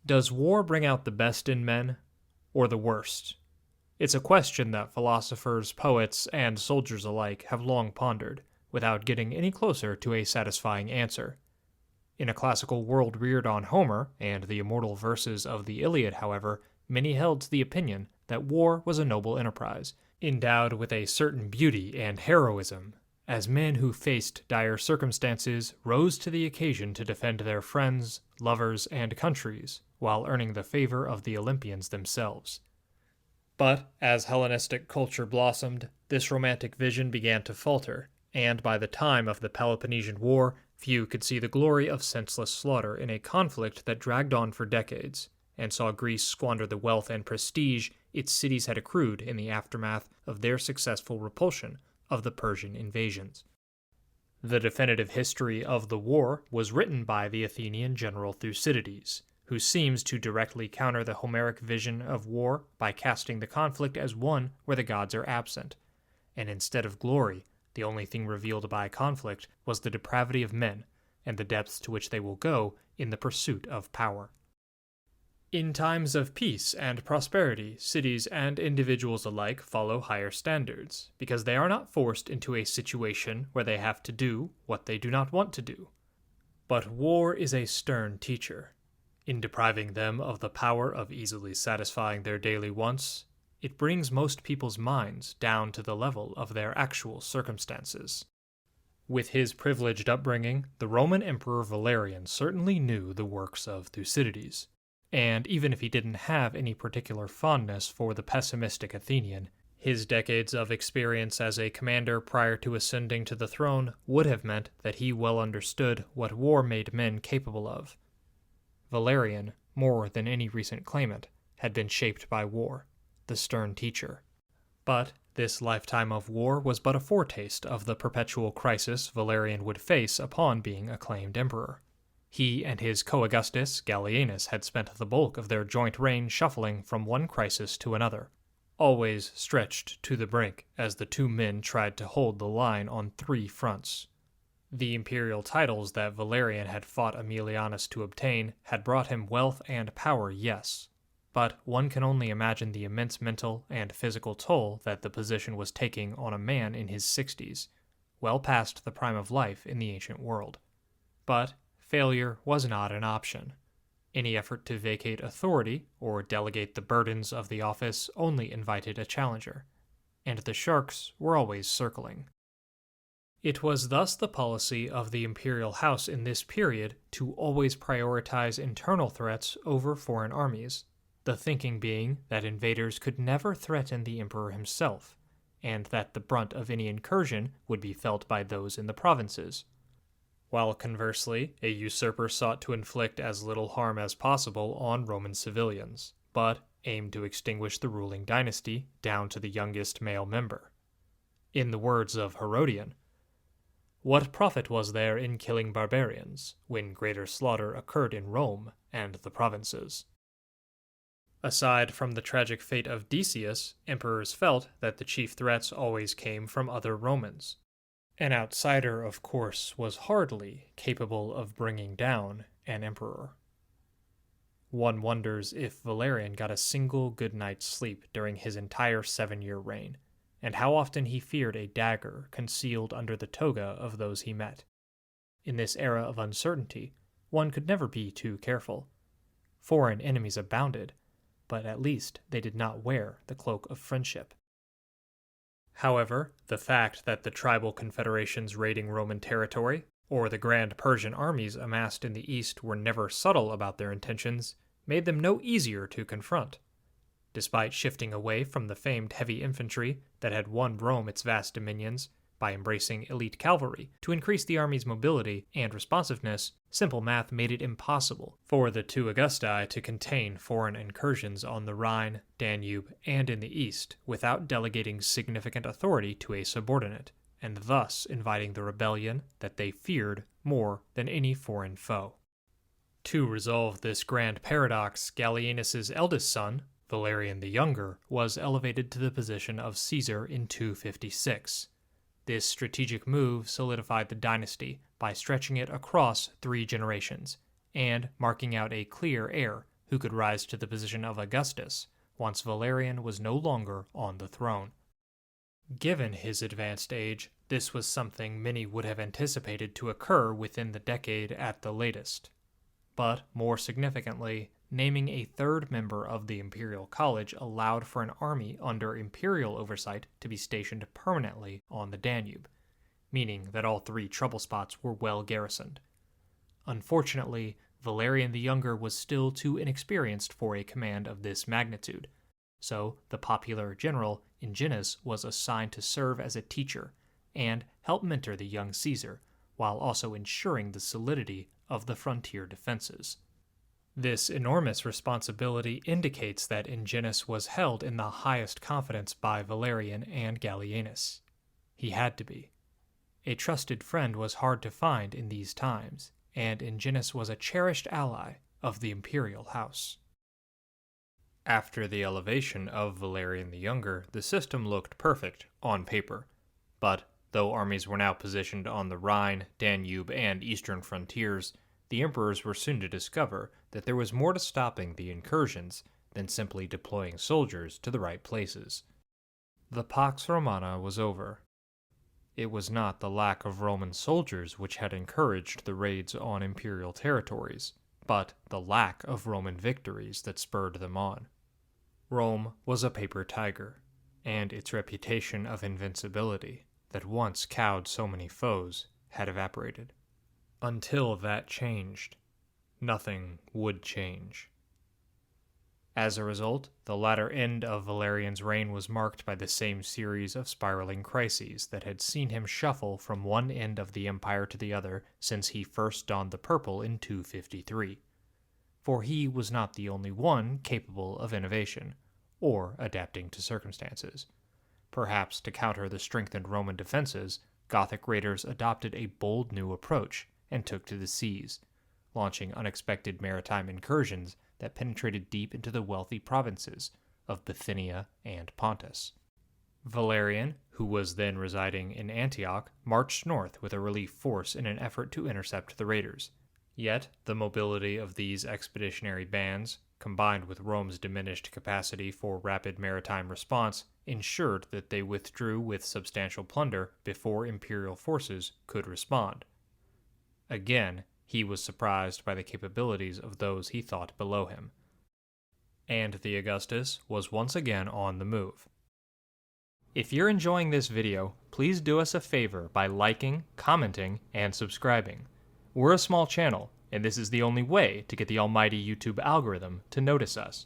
Does war bring out the best in men, or the worst? It's a question that philosophers, poets, and soldiers alike have long pondered, without getting any closer to a satisfying answer. In a classical world reared on Homer and the immortal verses of the Iliad, however, many held to the opinion that war was a noble enterprise, endowed with a certain beauty and heroism, as men who faced dire circumstances rose to the occasion to defend their friends, lovers, and countries, while earning the favor of the Olympians themselves. But, as Hellenistic culture blossomed, this romantic vision began to falter, and by the time of the Peloponnesian War, few could see the glory of senseless slaughter in a conflict that dragged on for decades, and saw Greece squander the wealth and prestige its cities had accrued in the aftermath of their successful repulsion of the Persian invasions. The definitive history of the war was written by the Athenian general Thucydides, who seems to directly counter the Homeric vision of war by casting the conflict as one where the gods are absent, and instead of glory, the only thing revealed by conflict was the depravity of men and the depths to which they will go in the pursuit of power. In times of peace and prosperity, cities and individuals alike follow higher standards, because they are not forced into a situation where they have to do what they do not want to do. But war is a stern teacher. In depriving them of the power of easily satisfying their daily wants, it brings most people's minds down to the level of their actual circumstances. With his privileged upbringing, the Roman Emperor Valerian certainly knew the works of Thucydides. And even if he didn't have any particular fondness for the pessimistic Athenian, his decades of experience as a commander prior to ascending to the throne would have meant that he well understood what war made men capable of. Valerian, more than any recent claimant, had been shaped by war, the stern teacher. But this lifetime of war was but a foretaste of the perpetual crisis Valerian would face upon being acclaimed emperor. He and his co-Augustus, Gallienus, had spent the bulk of their joint reign shuffling from one crisis to another, always stretched to the brink as the two men tried to hold the line on three fronts. The imperial titles that Valerian had fought Aemilianus to obtain had brought him wealth and power, yes, but one can only imagine the immense mental and physical toll that the position was taking on a man in his 60s, well past the prime of life in the ancient world. But failure was not an option. Any effort to vacate authority or delegate the burdens of the office only invited a challenger, and the sharks were always circling. It was thus the policy of the imperial house in this period to always prioritize internal threats over foreign armies, the thinking being that invaders could never threaten the emperor himself, and that the brunt of any incursion would be felt by those in the provinces, while conversely, a usurper sought to inflict as little harm as possible on Roman civilians, but aimed to extinguish the ruling dynasty down to the youngest male member. In the words of Herodian, "What profit was there in killing barbarians, when greater slaughter occurred in Rome and the provinces?" Aside from the tragic fate of Decius, emperors felt that the chief threats always came from other Romans. An outsider, of course, was hardly capable of bringing down an emperor. One wonders if Valerian got a single good night's sleep during his entire 7-year reign, and how often he feared a dagger concealed under the toga of those he met. In this era of uncertainty, one could never be too careful. Foreign enemies abounded, but at least they did not wear the cloak of friendship. However, the fact that the tribal confederations raiding Roman territory, or the grand Persian armies amassed in the east were never subtle about their intentions, made them no easier to confront. Despite shifting away from the famed heavy infantry that had won Rome its vast dominions by embracing elite cavalry to increase the army's mobility and responsiveness, simple math made it impossible for the two Augusti to contain foreign incursions on the Rhine, Danube, and in the east without delegating significant authority to a subordinate, and thus inviting the rebellion that they feared more than any foreign foe. To resolve this grand paradox, Gallienus's eldest son, Valerian the Younger, was elevated to the position of Caesar in 256. This strategic move solidified the dynasty by stretching it across 3 generations, and marking out a clear heir who could rise to the position of Augustus once Valerian was no longer on the throne. Given his advanced age, this was something many would have anticipated to occur within the decade at the latest. But, more significantly, naming a third member of the Imperial College allowed for an army under imperial oversight to be stationed permanently on the Danube, meaning that all three trouble spots were well garrisoned. Unfortunately, Valerian the Younger was still too inexperienced for a command of this magnitude, so the popular general Ingenuus was assigned to serve as a teacher and help mentor the young Caesar, while also ensuring the solidity of the frontier defenses. This enormous responsibility indicates that Ingenuus was held in the highest confidence by Valerian and Gallienus. He had to be. A trusted friend was hard to find in these times, and Ingenuus was a cherished ally of the imperial house. After the elevation of Valerian the Younger, the system looked perfect on paper, but though armies were now positioned on the Rhine, Danube, and eastern frontiers, the emperors were soon to discover that there was more to stopping the incursions than simply deploying soldiers to the right places. The Pax Romana was over. It was not the lack of Roman soldiers which had encouraged the raids on imperial territories, but the lack of Roman victories that spurred them on. Rome was a paper tiger, and its reputation of invincibility, that once cowed so many foes, had evaporated. Until that changed, nothing would change. As a result, the latter end of Valerian's reign was marked by the same series of spiraling crises that had seen him shuffle from one end of the empire to the other since he first donned the purple in 253. For he was not the only one capable of innovation, or adapting to circumstances. Perhaps to counter the strengthened Roman defenses, Gothic raiders adopted a bold new approach and took to the seas, launching unexpected maritime incursions that penetrated deep into the wealthy provinces of Bithynia and Pontus. Valerian, who was then residing in Antioch, marched north with a relief force in an effort to intercept the raiders. Yet, the mobility of these expeditionary bands, combined with Rome's diminished capacity for rapid maritime response, ensured that they withdrew with substantial plunder before imperial forces could respond. Again, he was surprised by the capabilities of those he thought below him. And the Augustus was once again on the move. If you're enjoying this video, please do us a favor by liking, commenting, and subscribing. We're a small channel, and this is the only way to get the almighty YouTube algorithm to notice us.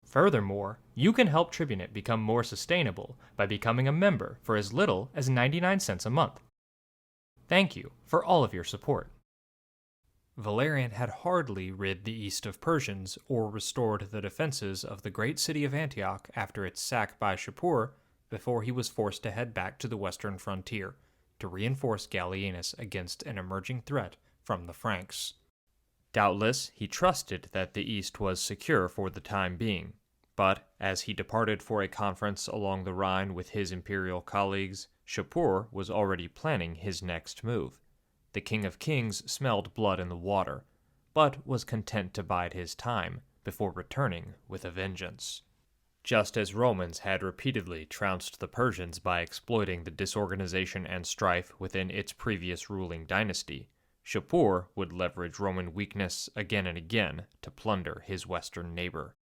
Furthermore, you can help Tribunate become more sustainable by becoming a member for as little as 99 cents a month. Thank you for all of your support. Valerian had hardly rid the east of Persians or restored the defenses of the great city of Antioch after its sack by Shapur before he was forced to head back to the western frontier to reinforce Gallienus against an emerging threat from the Franks. Doubtless, he trusted that the east was secure for the time being, but as he departed for a conference along the Rhine with his imperial colleagues, Shapur was already planning his next move. The King of Kings smelled blood in the water, but was content to bide his time before returning with a vengeance. Just as Romans had repeatedly trounced the Persians by exploiting the disorganization and strife within its previous ruling dynasty, Shapur would leverage Roman weakness again and again to plunder his western neighbor.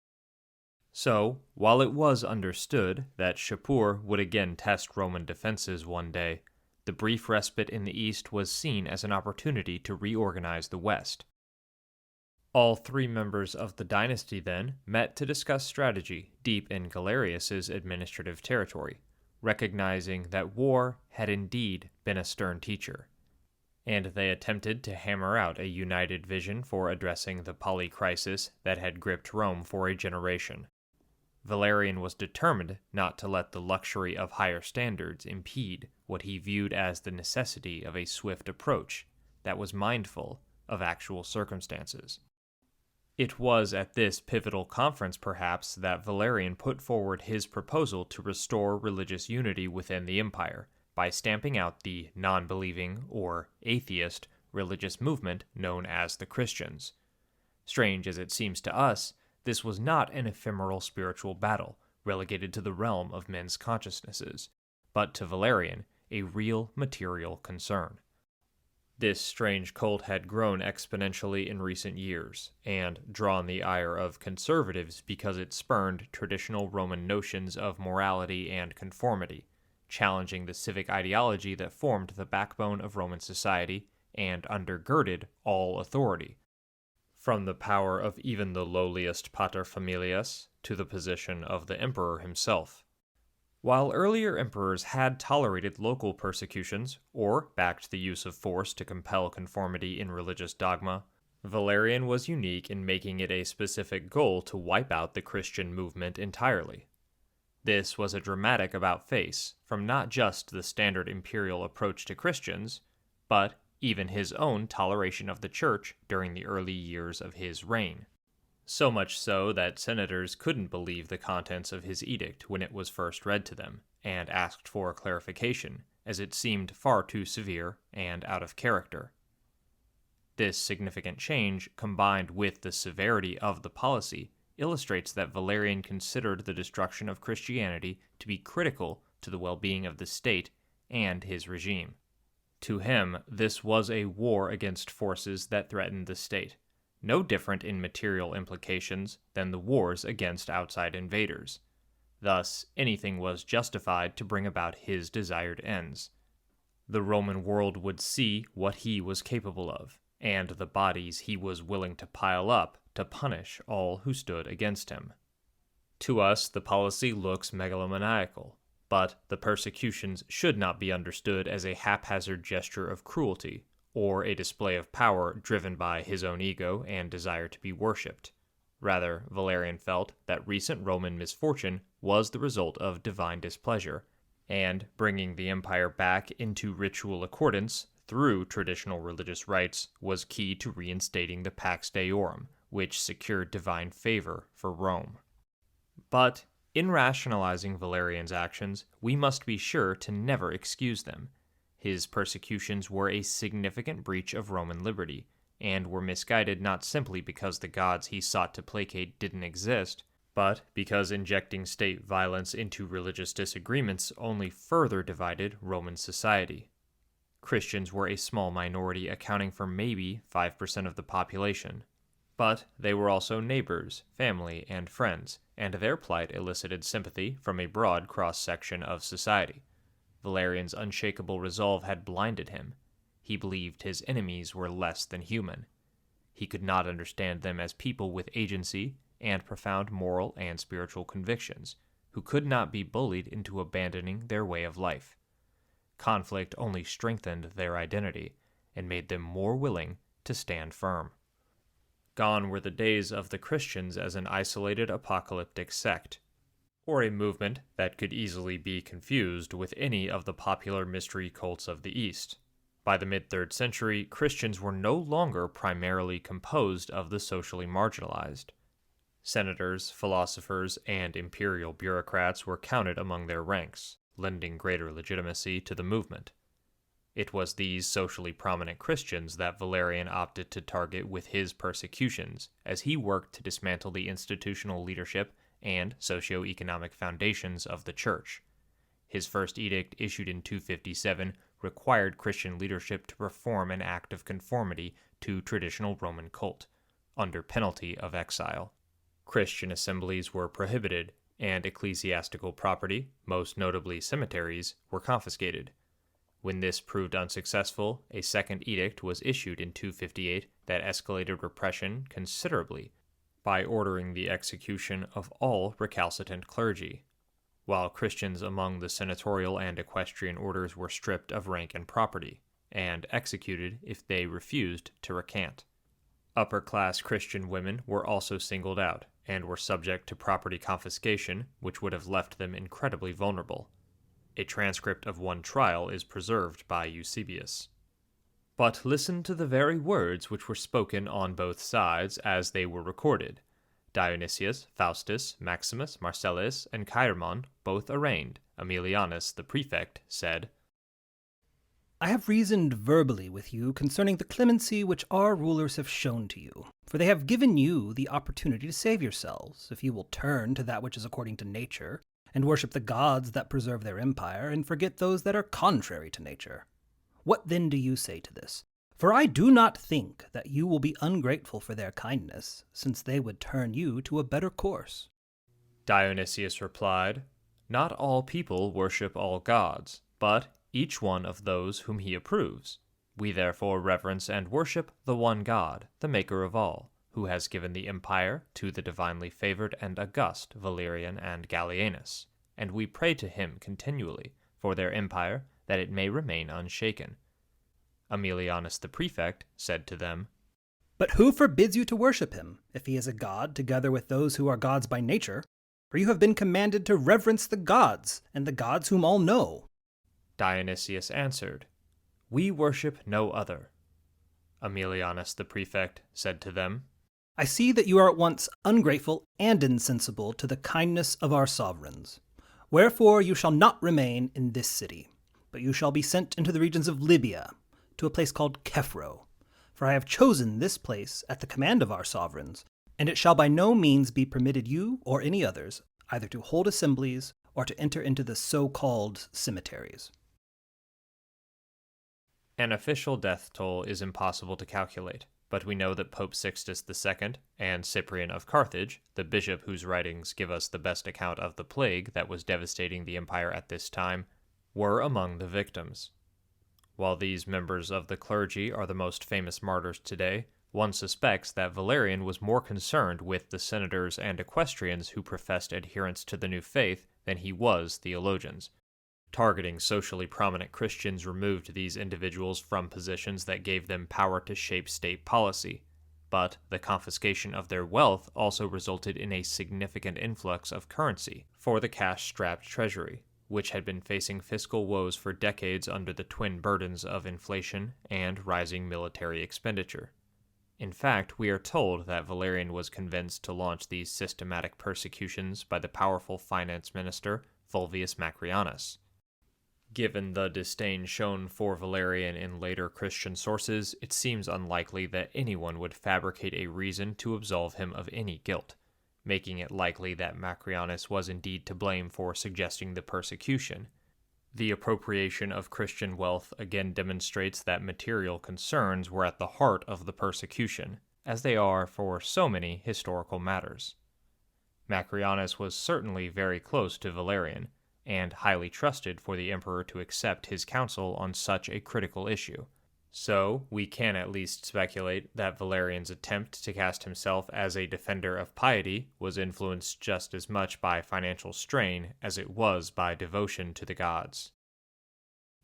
So, while it was understood that Shapur would again test Roman defenses one day, the brief respite in the east was seen as an opportunity to reorganize the west. All three members of the dynasty then met to discuss strategy deep in Galerius's administrative territory, recognizing that war had indeed been a stern teacher. And they attempted to hammer out a united vision for addressing the polycrisis that had gripped Rome for a generation. Valerian was determined not to let the luxury of higher standards impede what he viewed as the necessity of a swift approach that was mindful of actual circumstances. It was at this pivotal conference, perhaps, that Valerian put forward his proposal to restore religious unity within the empire by stamping out the non-believing or atheist religious movement known as the Christians. Strange as it seems to us, this was not an ephemeral spiritual battle, relegated to the realm of men's consciousnesses, but to Valerian, a real material concern. This strange cult had grown exponentially in recent years, and drawn the ire of conservatives because it spurned traditional Roman notions of morality and conformity, challenging the civic ideology that formed the backbone of Roman society and undergirded all authority, from the power of even the lowliest paterfamilias to the position of the emperor himself. While earlier emperors had tolerated local persecutions or backed the use of force to compel conformity in religious dogma, Valerian was unique in making it a specific goal to wipe out the Christian movement entirely. This was a dramatic about-face from not just the standard imperial approach to Christians, but even his own toleration of the church during the early years of his reign. So much so that senators couldn't believe the contents of his edict when it was first read to them, and asked for clarification, as it seemed far too severe and out of character. This significant change, combined with the severity of the policy, illustrates that Valerian considered the destruction of Christianity to be critical to the well-being of the state and his regime. To him, this was a war against forces that threatened the state, no different in material implications than the wars against outside invaders. Thus, anything was justified to bring about his desired ends. The Roman world would see what he was capable of, and the bodies he was willing to pile up to punish all who stood against him. To us, the policy looks megalomaniacal, but the persecutions should not be understood as a haphazard gesture of cruelty, or a display of power driven by his own ego and desire to be worshipped. Rather, Valerian felt that recent Roman misfortune was the result of divine displeasure, and bringing the empire back into ritual accordance through traditional religious rites was key to reinstating the Pax Deorum, which secured divine favor for Rome. But in rationalizing Valerian's actions, we must be sure to never excuse them. His persecutions were a significant breach of Roman liberty, and were misguided not simply because the gods he sought to placate didn't exist, but because injecting state violence into religious disagreements only further divided Roman society. Christians were a small minority, accounting for maybe 5% of the population. But they were also neighbors, family, and friends, and their plight elicited sympathy from a broad cross-section of society. Valerian's unshakable resolve had blinded him. He believed his enemies were less than human. He could not understand them as people with agency and profound moral and spiritual convictions, who could not be bullied into abandoning their way of life. Conflict only strengthened their identity and made them more willing to stand firm. Gone were the days of the Christians as an isolated apocalyptic sect, or a movement that could easily be confused with any of the popular mystery cults of the East. By the mid-3rd century, Christians were no longer primarily composed of the socially marginalized. Senators, philosophers, and imperial bureaucrats were counted among their ranks, lending greater legitimacy to the movement. It was these socially prominent Christians that Valerian opted to target with his persecutions, as he worked to dismantle the institutional leadership and socio-economic foundations of the Church. His first edict, issued in 257, required Christian leadership to perform an act of conformity to traditional Roman cult, under penalty of exile. Christian assemblies were prohibited, and ecclesiastical property, most notably cemeteries, were confiscated. When this proved unsuccessful, a second edict was issued in 258 that escalated repression considerably by ordering the execution of all recalcitrant clergy, while Christians among the senatorial and equestrian orders were stripped of rank and property, and executed if they refused to recant. Upper-class Christian women were also singled out, and were subject to property confiscation, which would have left them incredibly vulnerable. A transcript of one trial is preserved by Eusebius. But listen to the very words which were spoken on both sides as they were recorded. Dionysius, Faustus, Maximus, Marcellus, and Chaeremon, both arraigned, Aemilianus, the prefect, said, I have reasoned verbally with you concerning the clemency which our rulers have shown to you, for they have given you the opportunity to save yourselves, if you will turn to that which is according to nature, and worship the gods that preserve their empire, and forget those that are contrary to nature. What then do you say to this? For I do not think that you will be ungrateful for their kindness, since they would turn you to a better course. Dionysius replied, "Not all people worship all gods, but each one of those whom he approves. We therefore reverence and worship the one God, the maker of all, who has given the empire to the divinely favored and august Valerian and Gallienus, and we pray to him continually for their empire, that it may remain unshaken." Aemilianus the prefect said to them, But who forbids you to worship him, if he is a god, together with those who are gods by nature? For you have been commanded to reverence the gods, and the gods whom all know. Dionysius answered, "We worship no other." Aemilianus the prefect said to them, I see that you are at once ungrateful and insensible to the kindness of our sovereigns. Wherefore you shall not remain in this city, but you shall be sent into the regions of Libya, to a place called Kephro. For I have chosen this place at the command of our sovereigns, and it shall by no means be permitted you or any others either to hold assemblies or to enter into the so-called cemeteries. An official death toll is impossible to calculate, but we know that Pope Sixtus II and Cyprian of Carthage, the bishop whose writings give us the best account of the plague that was devastating the empire at this time, were among the victims. While these members of the clergy are the most famous martyrs today, one suspects that Valerian was more concerned with the senators and equestrians who professed adherence to the new faith than he was theologians. Targeting socially prominent Christians removed these individuals from positions that gave them power to shape state policy, but the confiscation of their wealth also resulted in a significant influx of currency for the cash-strapped treasury, which had been facing fiscal woes for decades under the twin burdens of inflation and rising military expenditure. In fact, we are told that Valerian was convinced to launch these systematic persecutions by the powerful finance minister Fulvius Macrianus. Given the disdain shown for Valerian in later Christian sources, it seems unlikely that anyone would fabricate a reason to absolve him of any guilt, making it likely that Macrianus was indeed to blame for suggesting the persecution. The appropriation of Christian wealth again demonstrates that material concerns were at the heart of the persecution, as they are for so many historical matters. Macrianus was certainly very close to Valerian, and highly trusted for the emperor to accept his counsel on such a critical issue. So, we can at least speculate that Valerian's attempt to cast himself as a defender of piety was influenced just as much by financial strain as it was by devotion to the gods.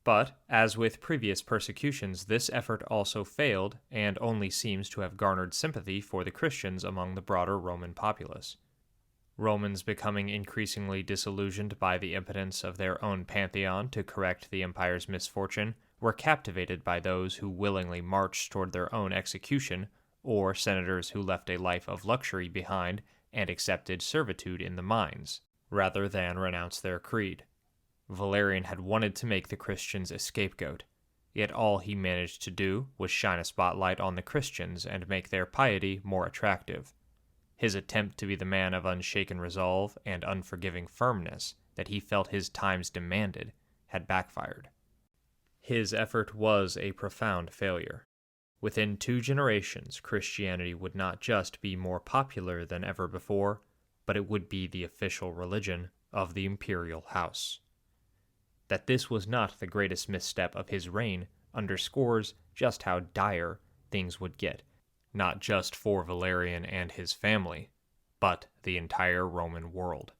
But, as with previous persecutions, this effort also failed and only seems to have garnered sympathy for the Christians among the broader Roman populace. Romans, becoming increasingly disillusioned by the impotence of their own pantheon to correct the empire's misfortune, were captivated by those who willingly marched toward their own execution, or senators who left a life of luxury behind and accepted servitude in the mines, rather than renounce their creed. Valerian had wanted to make the Christians a scapegoat, yet all he managed to do was shine a spotlight on the Christians and make their piety more attractive. His attempt to be the man of unshaken resolve and unforgiving firmness that he felt his times demanded had backfired. His effort was a profound failure. Within 2 generations, Christianity would not just be more popular than ever before, but it would be the official religion of the imperial house. That this was not the greatest misstep of his reign underscores just how dire things would get, not just for Valerian and his family, but the entire Roman world.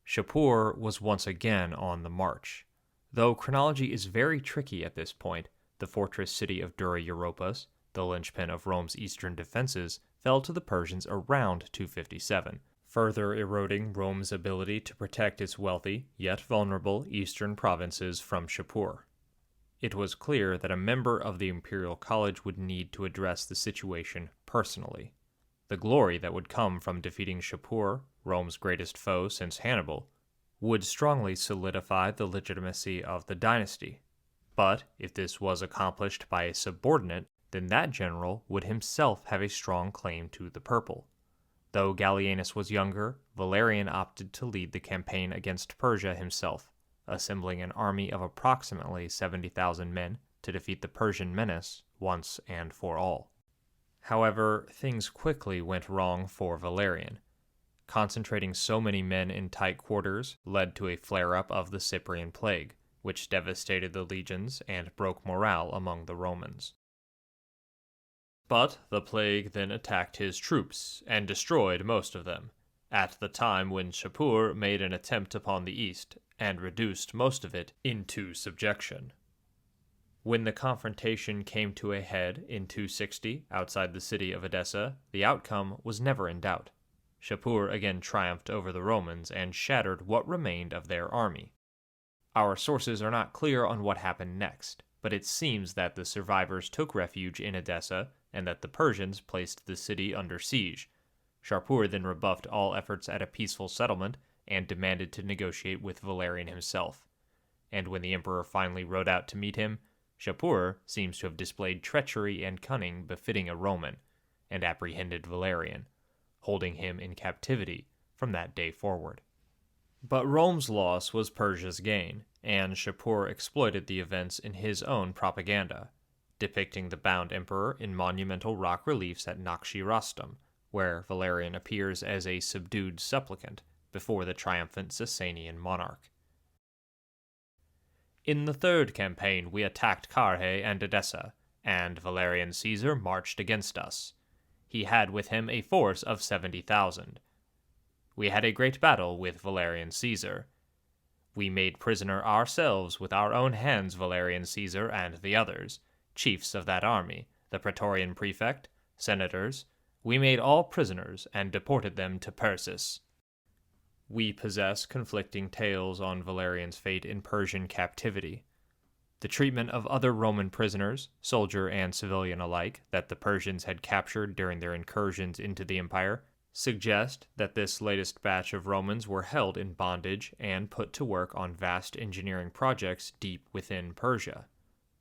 Shapur was once again on the march. Though chronology is very tricky at this point, the fortress city of Dura Europos, the linchpin of Rome's eastern defenses, fell to the Persians around 257, further eroding Rome's ability to protect its wealthy, yet vulnerable eastern provinces from Shapur. It was clear that a member of the Imperial College would need to address the situation personally. The glory that would come from defeating Shapur, Rome's greatest foe since Hannibal, would strongly solidify the legitimacy of the dynasty. But if this was accomplished by a subordinate, then that general would himself have a strong claim to the purple. Though Gallienus was younger, Valerian opted to lead the campaign against Persia himself, assembling an army of approximately 70,000 men to defeat the Persian menace once and for all. However, things quickly went wrong for Valerian. Concentrating so many men in tight quarters led to a flare-up of the Cyprian plague, which devastated the legions and broke morale among the Romans. But the plague then attacked his troops and destroyed most of them, at the time when Shapur made an attempt upon the east and reduced most of it into subjection. When the confrontation came to a head in 260 outside the city of Edessa, the outcome was never in doubt. Shapur again triumphed over the Romans and shattered what remained of their army. Our sources are not clear on what happened next, but it seems that the survivors took refuge in Edessa and that the Persians placed the city under siege. Shapur then rebuffed all efforts at a peaceful settlement and demanded to negotiate with Valerian himself. And when the emperor finally rode out to meet him, Shapur seems to have displayed treachery and cunning befitting a Roman, and apprehended Valerian, holding him in captivity from that day forward. But Rome's loss was Persia's gain, and Shapur exploited the events in his own propaganda, depicting the bound emperor in monumental rock reliefs at Nakhchi-Rostam, where Valerian appears as a subdued supplicant before the triumphant Sasanian monarch. In the third campaign we attacked Carrhae and Edessa, and Valerian Caesar marched against us. He had with him a force of 70,000. We had a great battle with Valerian Caesar. We made prisoner ourselves with our own hands Valerian Caesar and the others, chiefs of that army, the praetorian prefect, senators. We made all prisoners and deported them to Persis. We possess conflicting tales on Valerian's fate in Persian captivity. The treatment of other Roman prisoners, soldier and civilian alike, that the Persians had captured during their incursions into the empire, suggest that this latest batch of Romans were held in bondage and put to work on vast engineering projects deep within Persia.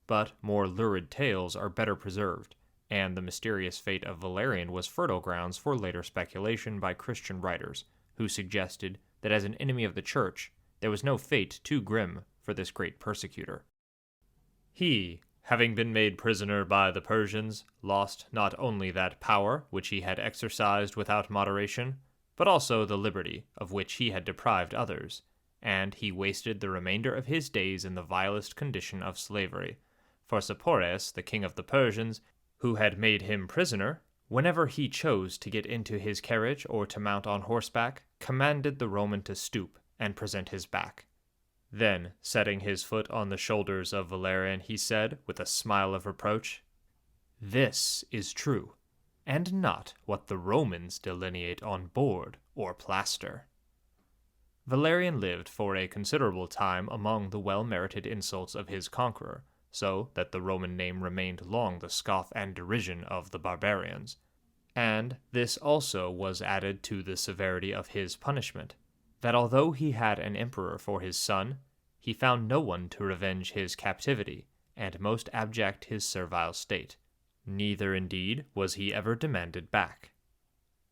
But more lurid tales are better preserved, and the mysterious fate of Valerian was fertile grounds for later speculation by Christian writers, who suggested that as an enemy of the church, there was no fate too grim for this great persecutor. He, having been made prisoner by the Persians, lost not only that power which he had exercised without moderation, but also the liberty of which he had deprived others, and he wasted the remainder of his days in the vilest condition of slavery. For Shapur, the king of the Persians, who had made him prisoner, whenever he chose to get into his carriage or to mount on horseback, commanded the Roman to stoop and present his back. Then, setting his foot on the shoulders of Valerian, he said, with a smile of reproach, "This is true, and not what the Romans delineate on board or plaster." Valerian lived for a considerable time among the well-merited insults of his conqueror, so that the Roman name remained long the scoff and derision of the barbarians. And this also was added to the severity of his punishment, that although he had an emperor for his son, he found no one to revenge his captivity, and most abject his servile state. Neither, indeed, was he ever demanded back.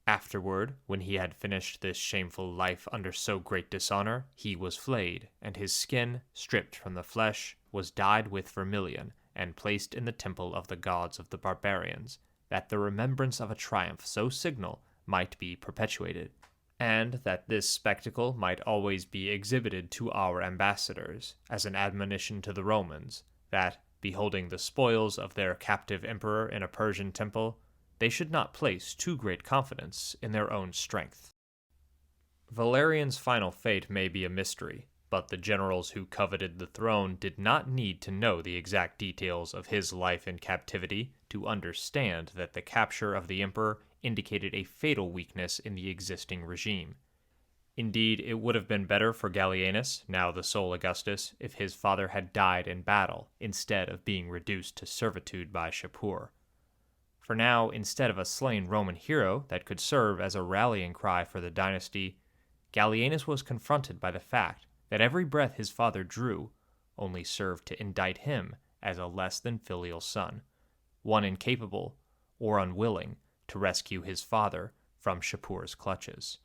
Afterward, when he had finished this shameful life under so great dishonor, he was flayed, and his skin, stripped from the flesh, was dyed with vermilion, and placed in the temple of the gods of the barbarians, that the remembrance of a triumph so signal might be perpetuated, and that this spectacle might always be exhibited to our ambassadors, as an admonition to the Romans, that, beholding the spoils of their captive emperor in a Persian temple, they should not place too great confidence in their own strength. Valerian's final fate may be a mystery, but the generals who coveted the throne did not need to know the exact details of his life in captivity to understand that the capture of the emperor indicated a fatal weakness in the existing regime. Indeed, it would have been better for Gallienus, now the sole Augustus, if his father had died in battle instead of being reduced to servitude by Shapur. For now, instead of a slain Roman hero that could serve as a rallying cry for the dynasty, Gallienus was confronted by the fact that every breath his father drew only served to indict him as a less than filial son, one incapable or unwilling to rescue his father from Shapur's clutches.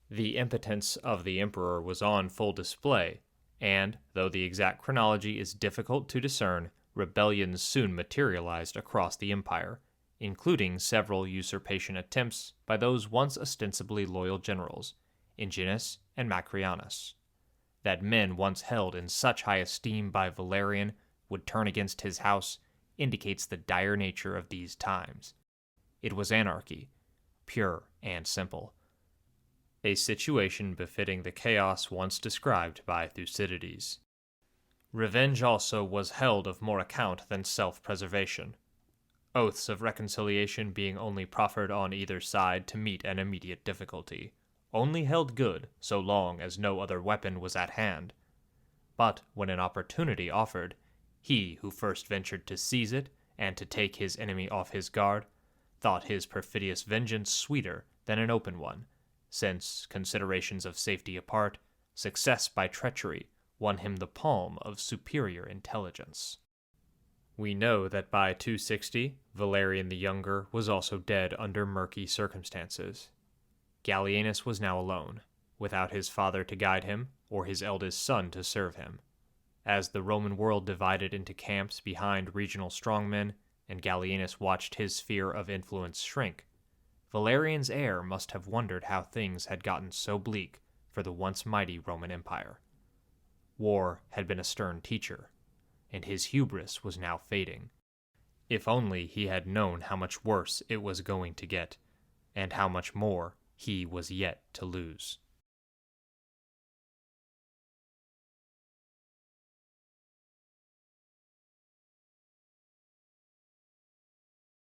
The impotence of the emperor was on full display, and, though the exact chronology is difficult to discern, rebellions soon materialized across the empire, including several usurpation attempts by those once ostensibly loyal generals, Ingenuus and Macrianus. That men once held in such high esteem by Valerian would turn against his house indicates the dire nature of these times. It was anarchy, pure and simple. A situation befitting the chaos once described by Thucydides. Revenge also was held of more account than self-preservation, oaths of reconciliation being only proffered on either side to meet an immediate difficulty, only held good so long as no other weapon was at hand. But when an opportunity offered, he who first ventured to seize it and to take his enemy off his guard thought his perfidious vengeance sweeter than an open one, since, considerations of safety apart, success by treachery won him the palm of superior intelligence. We know that by 260, Valerian the Younger was also dead under murky circumstances. Gallienus was now alone, without his father to guide him or his eldest son to serve him. As the Roman world divided into camps behind regional strongmen, and Gallienus watched his sphere of influence shrink, Valerian's heir must have wondered how things had gotten so bleak for the once mighty Roman Empire. War had been a stern teacher, and his hubris was now fading. If only he had known how much worse it was going to get, and how much more he was yet to lose.